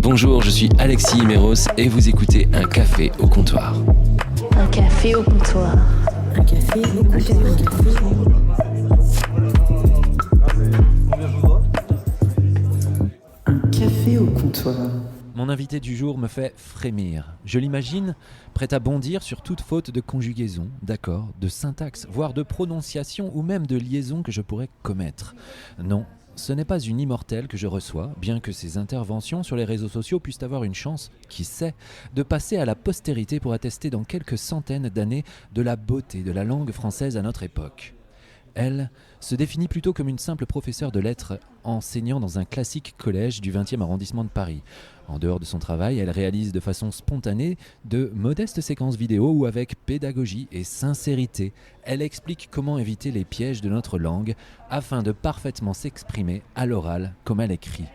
Bonjour, je suis Alexis Méros et vous écoutez Un café au comptoir. Un café au comptoir. Un café au comptoir. Un café au comptoir. Mon invité du jour me fait frémir. Je l'imagine prêt à bondir sur toute faute de conjugaison, d'accord, de syntaxe, voire de prononciation ou même de liaison que je pourrais commettre. Non, ce n'est pas une immortelle que je reçois, bien que ses interventions sur les réseaux sociaux puissent avoir une chance, qui sait, de passer à la postérité pour attester dans quelques centaines d'années de la beauté de la langue française à notre époque. Elle se définit plutôt comme une simple professeure de lettres enseignant dans un classique collège du 20e arrondissement de Paris. En dehors de son travail, elle réalise de façon spontanée de modestes séquences vidéo où avec pédagogie et sincérité, elle explique comment éviter les pièges de notre langue afin de parfaitement s'exprimer à l'oral comme à l'écrit.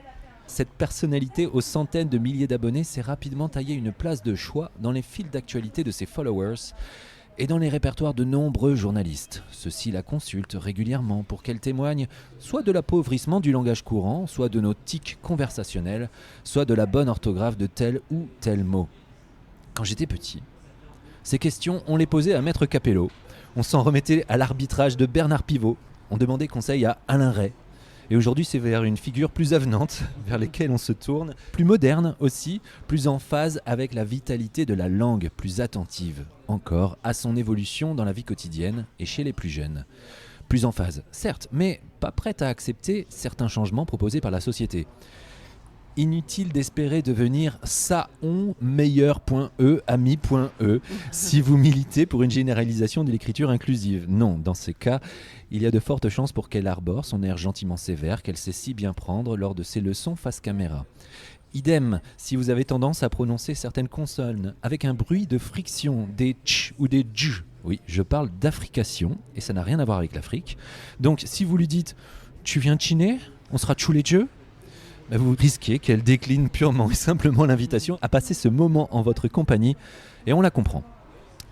Cette personnalité aux centaines de milliers d'abonnés s'est rapidement taillée une place de choix dans les fils d'actualité de ses followers et dans les répertoires de nombreux journalistes. Ceux-ci la consultent régulièrement pour qu'elle témoigne soit de l'appauvrissement du langage courant, soit de nos tics conversationnels, soit de la bonne orthographe de tel ou tel mot. Quand j'étais petit, ces questions, on les posait à Maître Capello. On s'en remettait à l'arbitrage de Bernard Pivot. On demandait conseil à Alain Ray. Et aujourd'hui, c'est vers une figure plus avenante, vers laquelle on se tourne, plus moderne aussi, plus en phase avec la vitalité de la langue, plus attentive encore à son évolution dans la vie quotidienne et chez les plus jeunes. Plus en phase, certes, mais pas prête à accepter certains changements proposés par la société. Inutile d'espérer devenir saon meilleur.e ami.e si vous militez pour une généralisation de l'écriture inclusive. Non, dans ce cas, il y a de fortes chances pour qu'elle arbore son air gentiment sévère qu'elle sait si bien prendre lors de ses leçons face caméra. Idem si vous avez tendance à prononcer certaines consonnes avec un bruit de friction, des tch ou des dj. Oui, je parle d'africation et ça n'a rien à voir avec l'Afrique. Donc si vous lui dites « tu viens de chiner ? On sera tchou les dieux ?» vous risquez qu'elle décline purement et simplement l'invitation à passer ce moment en votre compagnie, et on la comprend.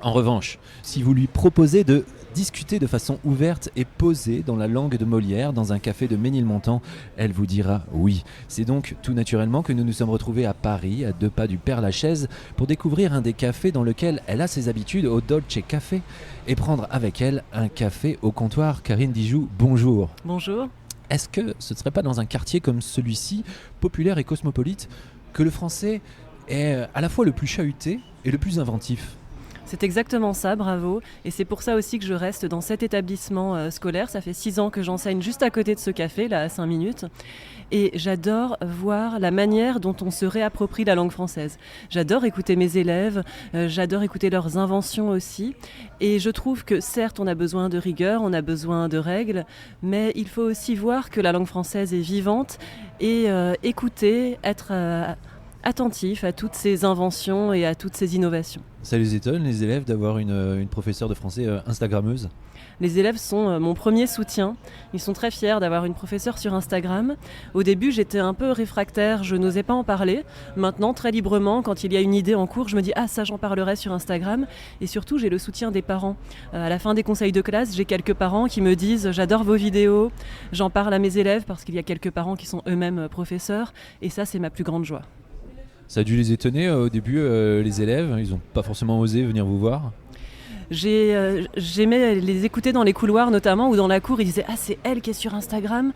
En revanche, si vous lui proposez de discuter de façon ouverte et posée dans la langue de Molière, dans un café de Ménilmontant, elle vous dira oui. C'est donc tout naturellement que nous nous sommes retrouvés à Paris, à 2 pas du Père-Lachaise, pour découvrir un des cafés dans lequel elle a ses habitudes, au Dolce Café, et prendre avec elle un café au comptoir. Karine Dijoux, bonjour. Bonjour. Est-ce que ce ne serait pas dans un quartier comme celui-ci, populaire et cosmopolite, que le français est à la fois le plus chahuté et le plus inventif ? C'est exactement ça, bravo. Et c'est pour ça aussi que je reste dans cet établissement scolaire. Ça fait 6 ans que j'enseigne juste à côté de ce café, là, à 5 minutes. Et j'adore voir la manière dont on se réapproprie la langue française. J'adore écouter mes élèves, j'adore écouter leurs inventions aussi. Et je trouve que certes, on a besoin de rigueur, on a besoin de règles, mais il faut aussi voir que la langue française est vivante et écouter, être attentif à toutes ces inventions et à toutes ces innovations. Ça les étonne, les élèves, d'avoir une professeure de français instagrammeuse ? Les élèves sont mon premier soutien. Ils sont très fiers d'avoir une professeure sur Instagram. Au début, j'étais un peu réfractaire, je n'osais pas en parler. Maintenant, très librement, quand il y a une idée en cours, je me dis « Ah, ça, j'en parlerai sur Instagram ». Et surtout, j'ai le soutien des parents. À la fin des conseils de classe, j'ai quelques parents qui me disent « J'adore vos vidéos ». J'en parle à mes élèves parce qu'il y a quelques parents qui sont eux-mêmes professeurs. Et ça, c'est ma plus grande joie. Ça a dû les étonner au début, les élèves. Ils n'ont pas forcément osé venir vous voir. J'aimais les écouter dans les couloirs notamment ou dans la cour, ils disaient « Ah, c'est elle qui est sur Instagram ».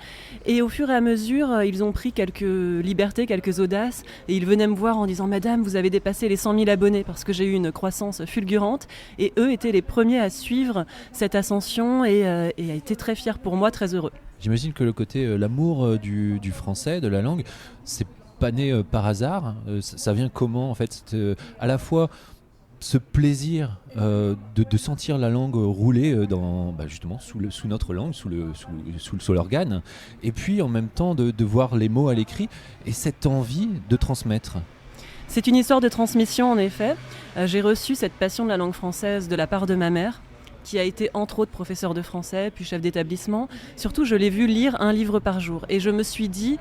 Et au fur et à mesure, ils ont pris quelques libertés, quelques audaces et ils venaient me voir en disant « Madame, vous avez dépassé les 100 000 abonnés » parce que j'ai eu une croissance fulgurante et eux étaient les premiers à suivre cette ascension et a été très fiers pour moi, très heureux. J'imagine que le côté, l'amour du français, de la langue, c'est pas né par hasard. Ça vient comment en fait à la fois ce plaisir de sentir la langue rouler justement sous notre langue, sous le organe, et puis en même temps de voir les mots à l'écrit et cette envie de transmettre. C'est une histoire de transmission en effet. J'ai reçu cette passion de la langue française de la part de ma mère, qui a été entre autres professeur de français, puis chef d'établissement. Surtout, je l'ai vu lire un livre par jour et je me suis dit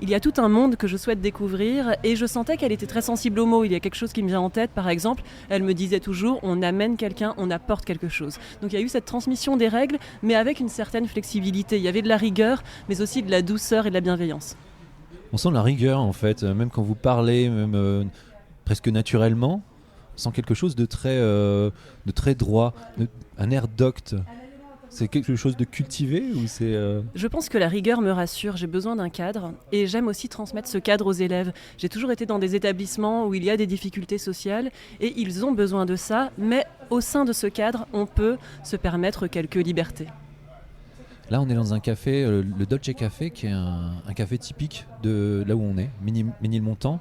il y a tout un monde que je souhaite découvrir et je sentais qu'elle était très sensible aux mots. Il y a quelque chose qui me vient en tête, par exemple, elle me disait toujours on amène quelqu'un, on apporte quelque chose. Donc il y a eu cette transmission des règles, mais avec une certaine flexibilité. Il y avait de la rigueur, mais aussi de la douceur et de la bienveillance. On sent la rigueur en fait, même quand vous parlez, même presque naturellement, on sent quelque chose de très droit, un air docte. C'est quelque chose de cultivé ou c'est Je pense que la rigueur me rassure, j'ai besoin d'un cadre et j'aime aussi transmettre ce cadre aux élèves. J'ai toujours été dans des établissements où il y a des difficultés sociales et ils ont besoin de ça, mais au sein de ce cadre, on peut se permettre quelques libertés. Là, on est dans un café, le Dolce Café, qui est un café typique de là où on est, Ménilmontant,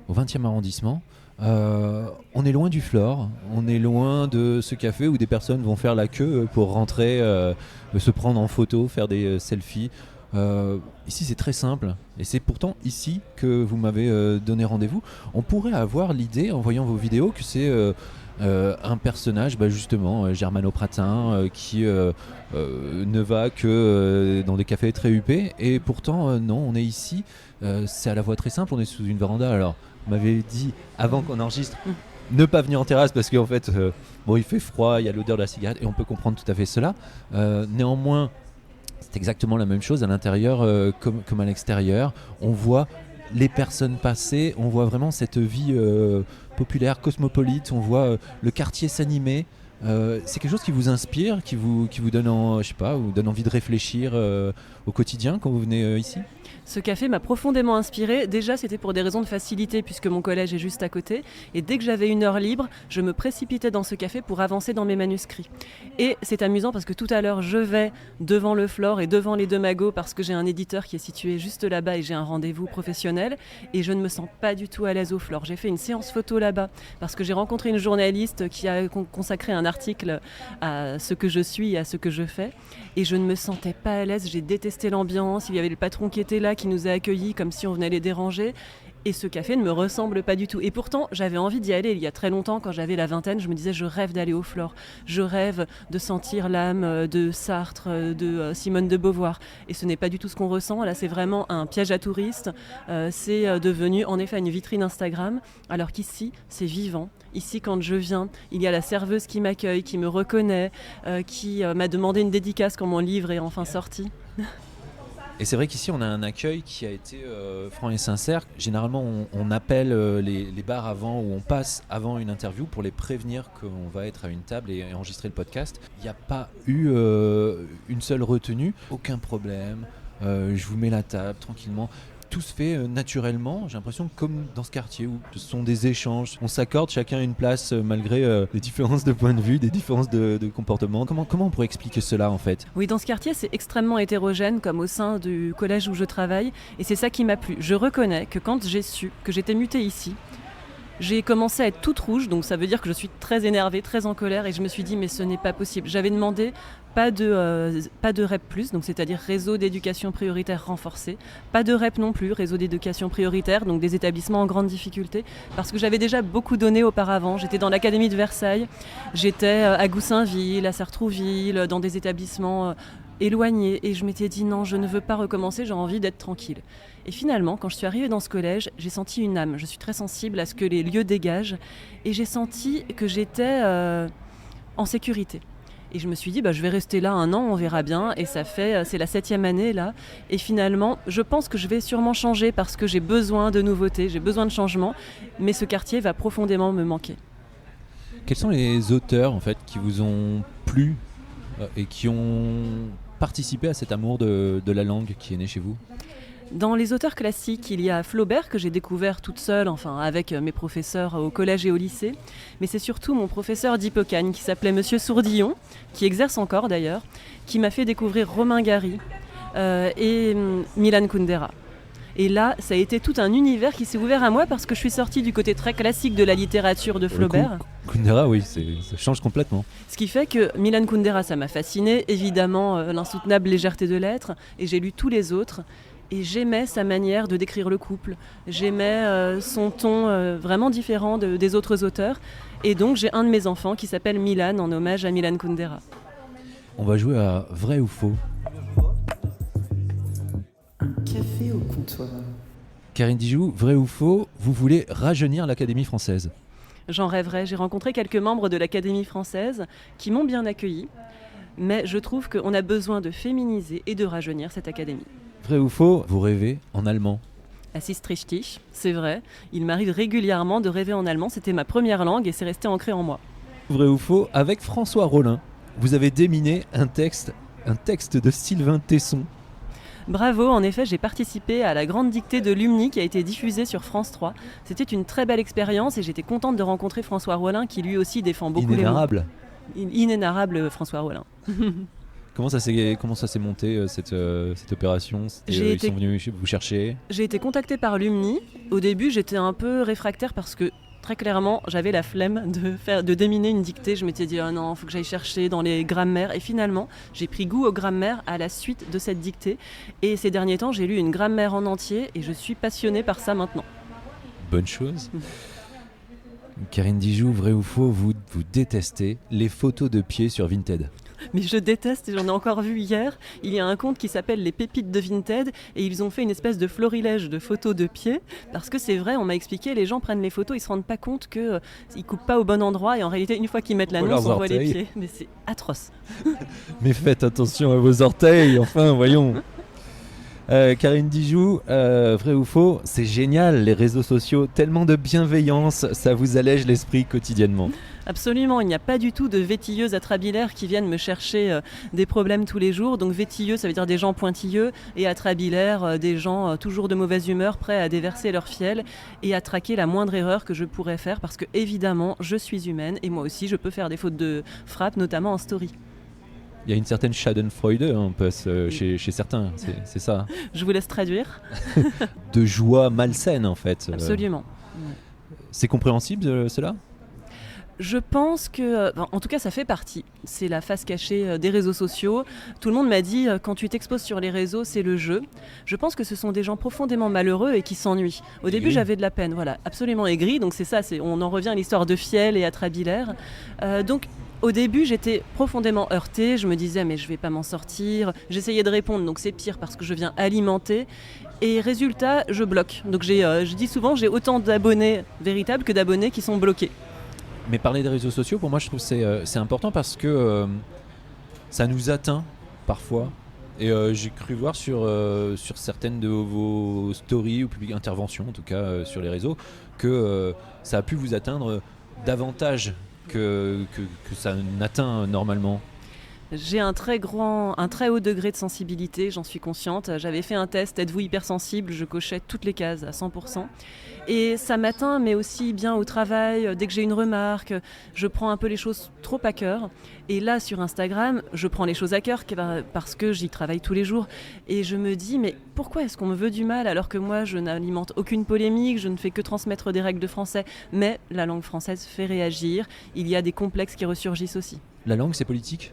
au 20e arrondissement. On est loin du Flore, on est loin de ce café où des personnes vont faire la queue pour rentrer, se prendre en photo, faire des selfies. Ici, c'est très simple, et c'est pourtant ici que vous m'avez donné rendez-vous. On pourrait avoir l'idée, en voyant vos vidéos, que c'est un personnage, justement, Germano Pratin, qui ne va que dans des cafés très huppés, et pourtant, non, on est ici, c'est à la fois très simple, on est sous une véranda. Alors, vous m'avez dit, avant qu'on enregistre, ne pas venir en terrasse, parce qu'en fait, il fait froid, il y a l'odeur de la cigarette, et on peut comprendre tout à fait cela. Néanmoins, c'est exactement la même chose à l'intérieur comme à l'extérieur. On voit les personnes passer, on voit vraiment cette vie populaire, cosmopolite, on voit le quartier s'animer. C'est quelque chose qui vous inspire, qui vous donne, vous donne envie de réfléchir au quotidien quand vous venez ici ? Ce café m'a profondément inspirée. Déjà, c'était pour des raisons de facilité puisque mon collège est juste à côté. Et dès que j'avais une heure libre, je me précipitais dans ce café pour avancer dans mes manuscrits. Et c'est amusant parce que tout à l'heure, je vais devant le Flore et devant les Deux Magots parce que j'ai un éditeur qui est situé juste là-bas et j'ai un rendez-vous professionnel. Et je ne me sens pas du tout à l'aise au Flore. J'ai fait une séance photo là-bas parce que j'ai rencontré une journaliste qui a consacré un article à ce que je suis et à ce que je fais. Et je ne me sentais pas à l'aise. J'ai détesté l'ambiance. Il y avait le patron qui était là, qui nous a accueillis comme si on venait les déranger. Et ce café ne me ressemble pas du tout. Et pourtant, j'avais envie d'y aller il y a très longtemps. Quand j'avais la vingtaine, je me disais, je rêve d'aller au Flore. Je rêve de sentir l'âme de Sartre, de Simone de Beauvoir. Et ce n'est pas du tout ce qu'on ressent. Là, c'est vraiment un piège à touristes. C'est devenu, en effet, une vitrine Instagram. Alors qu'ici, c'est vivant. Ici, quand je viens, il y a la serveuse qui m'accueille, qui me reconnaît, qui m'a demandé une dédicace quand mon livre est enfin sorti. Et c'est vrai qu'ici on a un accueil qui a été franc et sincère. Généralement on appelle les bars avant, ou on passe avant une interview pour les prévenir qu'on va être à une table et enregistrer le podcast. Il n'y a pas eu une seule retenue, aucun problème. Je vous mets la table tranquillement. Tout se fait naturellement, j'ai l'impression, comme dans ce quartier où ce sont des échanges. On s'accorde chacun une place malgré des différences de point de vue, des différences de comportement. Comment on pourrait expliquer cela en fait ? Oui, dans ce quartier, c'est extrêmement hétérogène comme au sein du collège où je travaille. Et c'est ça qui m'a plu. Je reconnais que quand j'ai su que j'étais mutée ici, j'ai commencé à être toute rouge, donc ça veut dire que je suis très énervée, très en colère, et je me suis dit mais ce n'est pas possible. J'avais demandé pas de REP+, donc c'est-à-dire réseau d'éducation prioritaire renforcé, pas de REP non plus, réseau d'éducation prioritaire, donc des établissements en grande difficulté, parce que j'avais déjà beaucoup donné auparavant. J'étais dans l'Académie de Versailles, j'étais à Goussainville, à Sartrouville, dans des établissements éloignée, et je m'étais dit non, je ne veux pas recommencer, j'ai envie d'être tranquille. Et finalement, quand je suis arrivée dans ce collège, j'ai senti une âme. Je suis très sensible à ce que les lieux dégagent, et j'ai senti que j'étais en sécurité. Et je me suis dit, je vais rester là 1 an, on verra bien. Et c'est la 7e année là. Et finalement, je pense que je vais sûrement changer parce que j'ai besoin de nouveautés, j'ai besoin de changement. Mais ce quartier va profondément me manquer. Quels sont les auteurs en fait qui vous ont plu et qui ont participé à cet amour de la langue qui est né chez vous ? Dans les auteurs classiques, il y a Flaubert que j'ai découvert toute seule, avec mes professeurs au collège et au lycée. Mais c'est surtout mon professeur d'Hippocane qui s'appelait Monsieur Sourdillon, qui exerce encore d'ailleurs, qui m'a fait découvrir Romain Gary et Milan Kundera. Et là, ça a été tout un univers qui s'est ouvert à moi parce que je suis sortie du côté très classique de la littérature de Flaubert. Kundera, oui, ça change complètement. Ce qui fait que Milan Kundera, ça m'a fasciné. Évidemment, l'insoutenable légèreté de l'être. Et j'ai lu tous les autres. Et j'aimais sa manière de décrire le couple. J'aimais son ton vraiment différent des autres auteurs. Et donc, j'ai un de mes enfants qui s'appelle Milan, en hommage à Milan Kundera. On va jouer à vrai ou faux. Un café au comptoir. Karine Dijoux, vrai ou faux, vous voulez rajeunir l'Académie française ? J'en rêverais. J'ai rencontré quelques membres de l'Académie française qui m'ont bien accueilli. Mais je trouve qu'on a besoin de féminiser et de rajeunir cette académie. Vrai ou faux, vous rêvez en allemand ? Es ist richtig, c'est vrai. Il m'arrive régulièrement de rêver en allemand. C'était ma première langue et c'est resté ancré en moi. Vrai ou faux, avec François Rollin, vous avez déminé un texte de Sylvain Tesson. Bravo, en effet, j'ai participé à la grande dictée de Lumni qui a été diffusée sur France 3. C'était une très belle expérience et j'étais contente de rencontrer François Rollin qui lui aussi défend beaucoup Inénarrable. les mots. Inénarrable François Rollin. Comment ça s'est monté cette opération? Ils sont venus vous chercher? J'ai été contactée par Lumni. Au début, j'étais un peu réfractaire parce que très clairement, j'avais la flemme de déminer une dictée. Je m'étais dit, oh non, il faut que j'aille chercher dans les grammaires. Et finalement, j'ai pris goût aux grammaires à la suite de cette dictée. Et ces derniers temps, j'ai lu une grammaire en entier et je suis passionnée par ça maintenant. Bonne chose. Karine Dijoux, vrai ou faux, vous détestez les photos de pieds sur Vinted? Mais je déteste, et j'en ai encore vu hier, il y a un compte qui s'appelle Les Pépites de Vinted et ils ont fait une espèce de florilège de photos de pieds parce que c'est vrai, on m'a expliqué, les gens prennent les photos, ils se rendent pas compte qu'ils coupent pas au bon endroit et en réalité une fois qu'ils mettent l'annonce, on voit les pieds. Mais c'est atroce. Mais faites attention à vos orteils, enfin voyons. Karine Dijoux, vrai ou faux, c'est génial les réseaux sociaux, tellement de bienveillance, ça vous allège l'esprit quotidiennement. Absolument, il n'y a pas du tout de vétilleuses atrabilaires qui viennent me chercher des problèmes tous les jours. Donc vétilleux, ça veut dire des gens pointilleux, et atrabilaires, des gens toujours de mauvaise humeur, prêts à déverser leur fiel et à traquer la moindre erreur que je pourrais faire parce que évidemment, je suis humaine et moi aussi, je peux faire des fautes de frappe, notamment en story. Il y a une certaine Schadenfreude chez certains, c'est ça. Je vous laisse traduire. De joie malsaine en fait. Absolument. C'est compréhensible cela ? Je pense que, en tout cas ça fait partie, c'est la face cachée des réseaux sociaux. Tout le monde m'a dit, quand tu t'exposes sur les réseaux, c'est le jeu. Je pense que ce sont des gens profondément malheureux et qui s'ennuient. Au début j'avais de la peine, voilà, absolument aigri, donc c'est ça, on en revient à l'histoire de fiel et atrabilaire. Donc au début j'étais profondément heurtée, je me disais mais je vais pas m'en sortir, j'essayais de répondre, donc c'est pire parce que je viens alimenter. Et résultat, je bloque. Donc je dis souvent, j'ai autant d'abonnés véritables que d'abonnés qui sont bloqués. Mais parler des réseaux sociaux, pour moi, je trouve que c'est important parce que ça nous atteint parfois. Et j'ai cru voir sur certaines de vos stories ou publiques interventions, en tout cas sur les réseaux, que ça a pu vous atteindre davantage que ça n'atteint normalement. J'ai un très haut degré de sensibilité, j'en suis consciente. J'avais fait un test, êtes-vous hypersensible ? Je cochais toutes les cases à 100%. Et ça m'atteint, mais aussi bien au travail, dès que j'ai une remarque, je prends un peu les choses trop à cœur. Et là, sur Instagram, je prends les choses à cœur parce que j'y travaille tous les jours. Et je me dis, mais pourquoi est-ce qu'on me veut du mal alors que moi, je n'alimente aucune polémique, je ne fais que transmettre des règles de français. Mais la langue française fait réagir, il y a des complexes qui ressurgissent aussi. La langue, c'est politique ?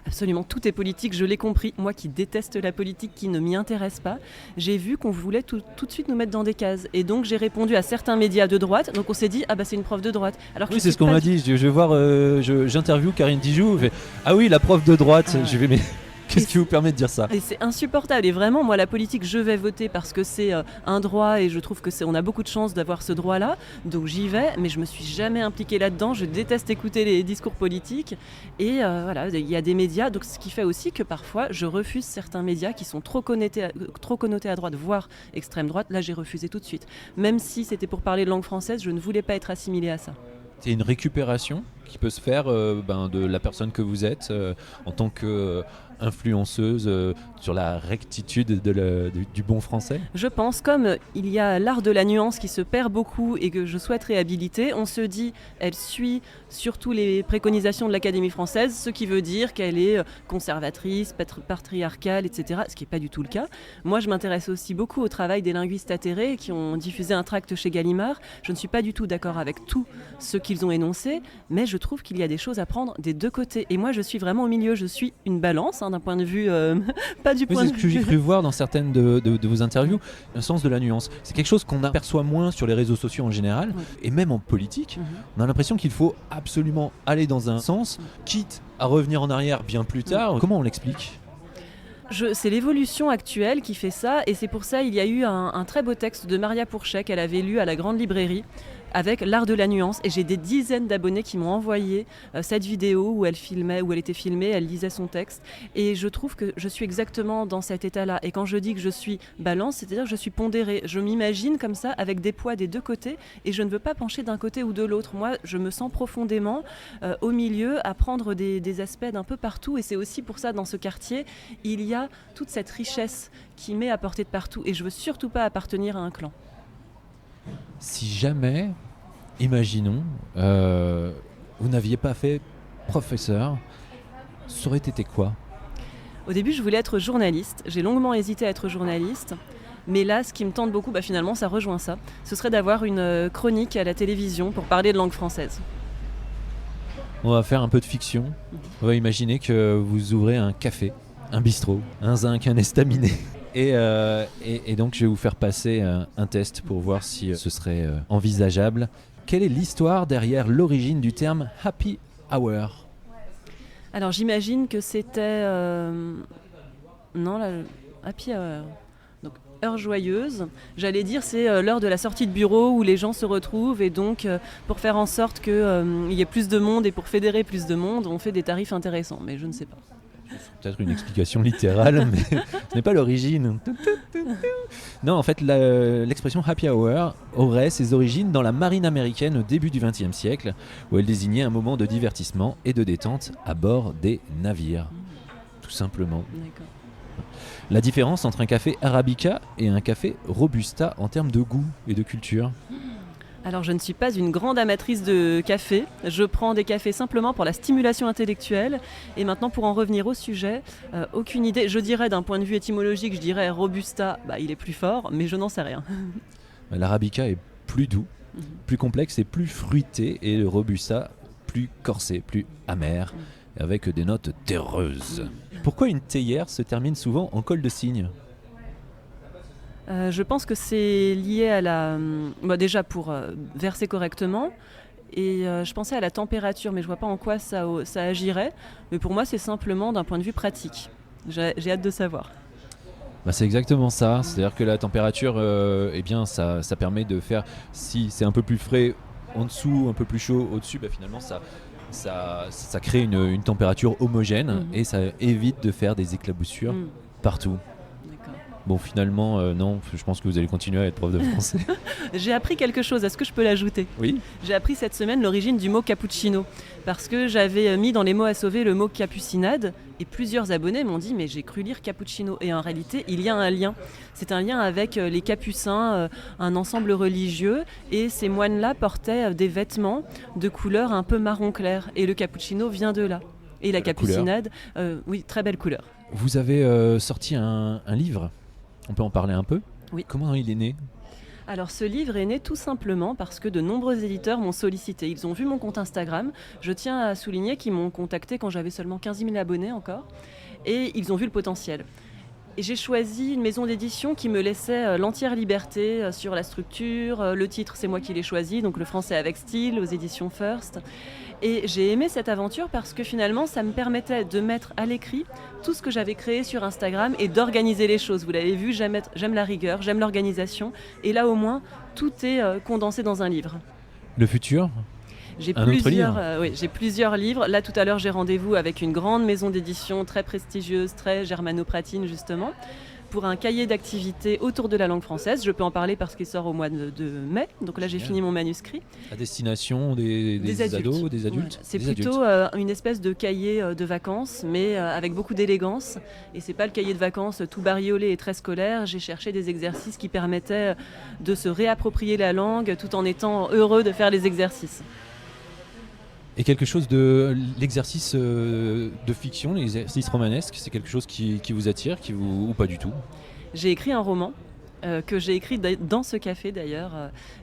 Absolument, tout est politique, je l'ai compris. Moi qui déteste la politique, qui ne m'y intéresse pas, j'ai vu qu'on voulait tout de suite nous mettre dans des cases. Et donc j'ai répondu à certains médias de droite, donc on s'est dit, ah bah c'est une prof de droite. Alors que oui, c'est ce qu'on m'a dit, je vais voir, j'interviewe Karine Dijoux, ah oui, la prof de droite, je vais mais... Qu'est-ce qui vous permet de dire ça ? Et c'est insupportable. Et vraiment, moi, la politique, je vais voter parce que c'est un droit et je trouve que on a beaucoup de chance d'avoir ce droit-là. Donc j'y vais, mais je me suis jamais impliquée là-dedans. Je déteste écouter les discours politiques. Et voilà, il y a des médias. Donc ce qui fait aussi que parfois, je refuse certains médias qui sont trop connotés à droite, voire extrême droite. Là, j'ai refusé tout de suite. Même si c'était pour parler de langue française, je ne voulais pas être assimilée à ça. C'est une récupération qui peut se faire de la personne que vous êtes en tant qu'influenceuse sur la rectitude du bon français. Je pense, comme il y a l'art de la nuance qui se perd beaucoup et que je souhaite réhabiliter, on se dit elle suit surtout les préconisations de l'Académie française, ce qui veut dire qu'elle est conservatrice, patriarcale, etc. Ce qui n'est pas du tout le cas. Moi, je m'intéresse aussi beaucoup au travail des linguistes atterrés qui ont diffusé un tract chez Gallimard. Je ne suis pas du tout d'accord avec tout ce qu'ils ont énoncé, mais je trouve qu'il y a des choses à prendre des deux côtés. Et moi, je suis vraiment au milieu. Je suis une balance, d'un point de vue... pas du point de vue... C'est ce que j'ai cru voir dans certaines de vos interviews, un sens de la nuance. C'est quelque chose qu'on aperçoit moins sur les réseaux sociaux en général, et même en politique. On a l'impression qu'il faut absolument aller dans un sens, quitte à revenir en arrière bien plus tard. Comment on l'explique ? C'est l'évolution actuelle qui fait ça, et c'est pour ça il y a eu un très beau texte de Maria Pourchet qu'elle avait lu à la Grande Librairie avec l'art de la nuance, et j'ai des dizaines d'abonnés qui m'ont envoyé cette vidéo où elle était filmée, elle lisait son texte, et je trouve que je suis exactement dans cet état-là. Et quand je dis que je suis balance, c'est-à-dire que je suis pondérée, je m'imagine comme ça avec des poids des deux côtés, et je ne veux pas pencher d'un côté ou de l'autre. Moi, je me sens profondément au milieu, à prendre des aspects d'un peu partout, et c'est aussi pour ça dans ce quartier, il y a toute cette richesse qui m'est apportée de partout, et je veux surtout pas appartenir à un clan. Si jamais, imaginons, vous n'aviez pas fait professeur, ça aurait été quoi ? Au début, je voulais être journaliste. J'ai longuement hésité à être journaliste. Mais là, ce qui me tente beaucoup, finalement, ça rejoint ça. Ce serait d'avoir une chronique à la télévision pour parler de langue française. On va faire un peu de fiction. On va imaginer que vous ouvrez un café, un bistrot, un zinc, un estaminet. Et donc je vais vous faire passer un test pour voir si ce serait envisageable. Quelle est l'histoire derrière l'origine du terme happy hour ? Alors j'imagine que c'était... happy hour. Donc heure joyeuse. J'allais dire c'est l'heure de la sortie de bureau où les gens se retrouvent, et donc pour faire en sorte qu'il y ait plus de monde et pour fédérer plus de monde, on fait des tarifs intéressants. Mais je ne sais pas. Peut-être une explication littérale, mais ce n'est pas l'origine. Non, en fait, l'expression happy hour aurait ses origines dans la marine américaine au début du XXe siècle, où elle désignait un moment de divertissement et de détente à bord des navires. Tout simplement. D'accord. La différence entre un café Arabica et un café Robusta en termes de goût et de culture. Alors je ne suis pas une grande amatrice de café, je prends des cafés simplement pour la stimulation intellectuelle. Et maintenant, pour en revenir au sujet, aucune idée. Je dirais d'un point de vue étymologique, je dirais Robusta, il est plus fort, mais je n'en sais rien. L'Arabica est plus doux, plus complexe et plus fruité, et le Robusta plus corsé, plus amer, avec des notes terreuses. Pourquoi une théière se termine souvent en col de cygne ? Je pense que c'est lié à la... déjà pour verser correctement, et je pensais à la température, mais je ne vois pas en quoi ça agirait. Mais pour moi, c'est simplement d'un point de vue pratique. J'ai hâte de savoir. C'est exactement ça, c'est-à-dire que la température, ça permet de faire, si c'est un peu plus frais en dessous, un peu plus chaud au-dessus, finalement ça crée une température homogène, et ça évite de faire des éclaboussures partout. Bon, finalement, non, je pense que vous allez continuer à être prof de français. J'ai appris quelque chose, est-ce que je peux l'ajouter ? Oui. J'ai appris cette semaine l'origine du mot cappuccino, parce que j'avais mis dans les mots à sauver le mot capucinade, et plusieurs abonnés m'ont dit « mais j'ai cru lire cappuccino ». Et en réalité, il y a un lien. C'est un lien avec les capucins, un ensemble religieux, et ces moines-là portaient des vêtements de couleur un peu marron clair, et le cappuccino vient de là. Et la capucinade, oui, très belle couleur. Vous avez sorti un livre. On peut en parler un peu ? Oui. Comment il est né ? Alors ce livre est né tout simplement parce que de nombreux éditeurs m'ont sollicité. Ils ont vu mon compte Instagram. Je tiens à souligner qu'ils m'ont contacté quand j'avais seulement 15 000 abonnés encore. Et ils ont vu le potentiel. Et j'ai choisi une maison d'édition qui me laissait l'entière liberté sur la structure. Le titre, c'est moi qui l'ai choisi, donc Le Français avec style, aux éditions First. Et j'ai aimé cette aventure parce que finalement, ça me permettait de mettre à l'écrit tout ce que j'avais créé sur Instagram et d'organiser les choses. Vous l'avez vu, j'aime la rigueur, j'aime l'organisation. Et là, au moins, tout est condensé dans un livre. Le futur ? J'ai plusieurs livres. Là, tout à l'heure, j'ai rendez-vous avec une grande maison d'édition très prestigieuse, très germanopratine, justement, pour un cahier d'activités autour de la langue française. Je peux en parler parce qu'il sort au mois de mai. Donc là, j'ai fini mon manuscrit. À destination des ados, des adultes. Ouais. C'est plutôt une espèce de cahier de vacances, mais avec beaucoup d'élégance. Et c'est pas le cahier de vacances tout bariolé et très scolaire. J'ai cherché des exercices qui permettaient de se réapproprier la langue tout en étant heureux de faire les exercices. Et quelque chose de l'exercice de fiction, l'exercice romanesque, c'est quelque chose qui vous attire, ou pas du tout ? J'ai écrit un roman que j'ai écrit dans ce café d'ailleurs.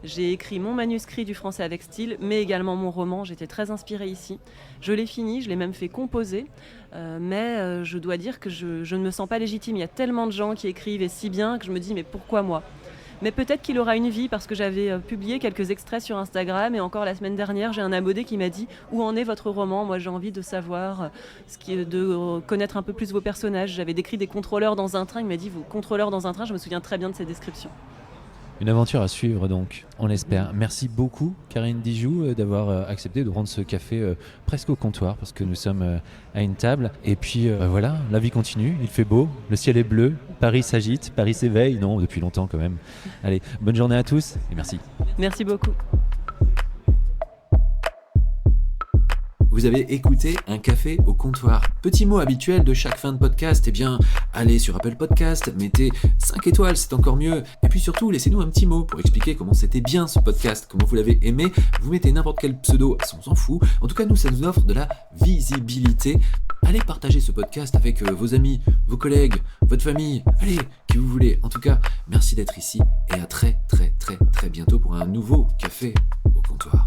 J'ai écrit mon manuscrit du Français avec style, mais également mon roman. J'étais très inspirée ici. Je l'ai fini, je l'ai même fait composer, mais je dois dire que je ne me sens pas légitime. Il y a tellement de gens qui écrivent et si bien que je me dis mais pourquoi moi ? Mais peut-être qu'il aura une vie, parce que j'avais publié quelques extraits sur Instagram, et encore la semaine dernière, j'ai un abonné qui m'a dit « Où en est votre roman ? Moi, j'ai envie de savoir, de connaître un peu plus vos personnages. » J'avais décrit des contrôleurs dans un train, il m'a dit « Vous, contrôleurs dans un train ?» Je me souviens très bien de ces descriptions. Une aventure à suivre donc, on l'espère. Merci beaucoup Karine Dijoux d'avoir accepté de rendre ce café presque au comptoir parce que nous sommes à une table. Et puis voilà, la vie continue, il fait beau, le ciel est bleu, Paris s'agite, Paris s'éveille, non depuis longtemps quand même. Allez, bonne journée à tous et merci. Merci beaucoup. Vous avez écouté Un café au comptoir. Petit mot habituel de chaque fin de podcast, eh bien, allez sur Apple Podcast, mettez 5 étoiles, c'est encore mieux. Et puis surtout, laissez-nous un petit mot pour expliquer comment c'était bien ce podcast, comment vous l'avez aimé. Vous mettez n'importe quel pseudo, on s'en fout. En tout cas, nous, ça nous offre de la visibilité. Allez partager ce podcast avec vos amis, vos collègues, votre famille, allez, qui vous voulez. En tout cas, merci d'être ici et à très très très très bientôt pour un nouveau café au comptoir.